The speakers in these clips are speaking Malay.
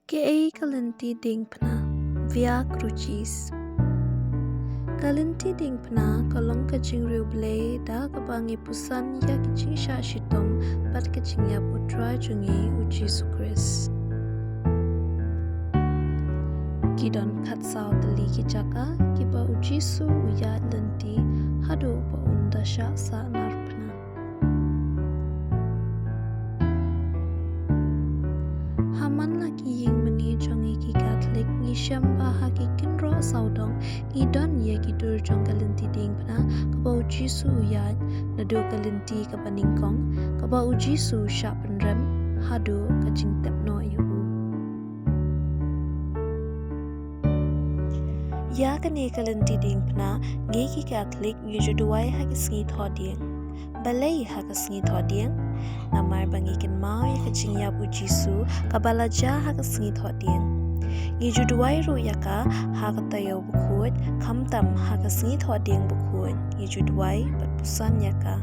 Ke Lynti Diengphna via Crucis. Lynti Diengphna kalong kajing riuble da kabangi pusan ya kajing sha shitom bat kajing ya putra jungi Jesu Christ. Kidon kat saw teli kijaka kiba Jesu uya Lynti hado pa unda sha sa narpna. Haman lagi ying meni jongi ki Catholic ngi syamba haki kinro saudong ngidon ye kidur jong Lynti Diengphna kaba Jesu uya nado Lynti kaba ningkong kaba Jesu sha penrem hado kajing tepno yu. Ya kani Lynti Diengphna ngi ki Catholic ngi juduai haki sngi thodieng balai haka sngi thodieng namar bangi kin mau ya kajing ya Jesu kabalaja haka sngi thodieng ngi juduai ru yaka haka tayo bukhut khamtam haka sngi thodieng bukhut ngi juduai bat pusan yaka.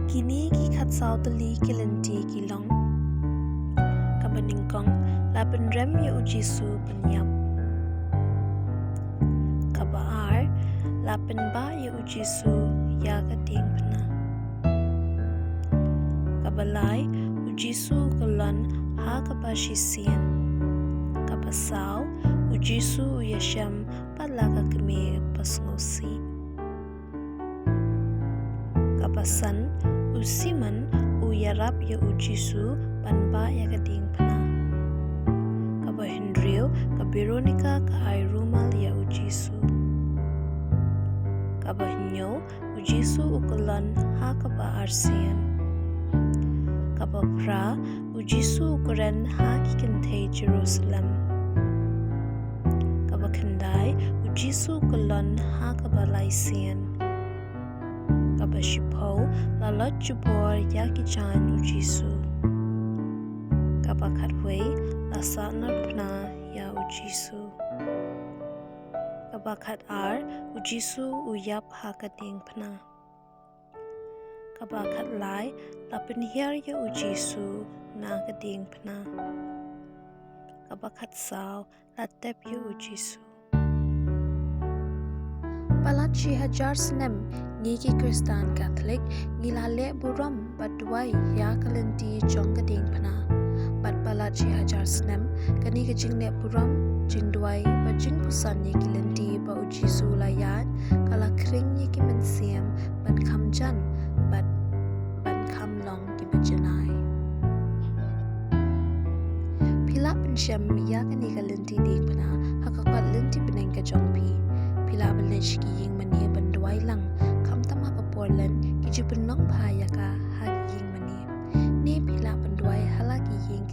Kini ki khat saw tali ki Lynti kilong kabaningkong lapen rem ya Jesu penyap kabaar lapen ba ya Jesu ya ka Diengphna kabalai Jesu kelon ha kapasisian kapasaw Jesu yasham palaka keme pasngosi kapasan usiman uyarap ya Jesu panba ya ka Diengphna kaba Hendrio ka Veronica ka airumal ya Jesu kaba hinyo Jesu ukulon ha kaba arsian kaba pra Jesu ukuran ha kikintay Jerusalem kaba Khandai Jesu ukulon ha kaba laisian kaba shipaw lalot jubor ya kijan Jesu kaba katway lasa narpna ya Jesu kaba kat ar Jesu uyap ha ka Diengphna kaba kat lai lapen hiar ya Jesu na ka Diengphna kaba kat saw latep ya Jesu. Balajied Kharkongor ngi ki Kristan Catholic ngilale buram badwai ya ka Lynti jong ka Diengphna bat Balajied Kharkongor kani ka jingle buram jingdwai ba jing pusan ye ki Lynti ba Jesu layat kala kring ye ki mensiam ban khamjan bat ban khamlong ki bajanai pila pensyam ya kani ka Lynti Diengphna hakakat Lynti beneng ka jongpi pila balish ki ying mani bandwai lang khamtam haka Portland ki jupenong phaya ka ha ying mani ni pila bandwai halaki ying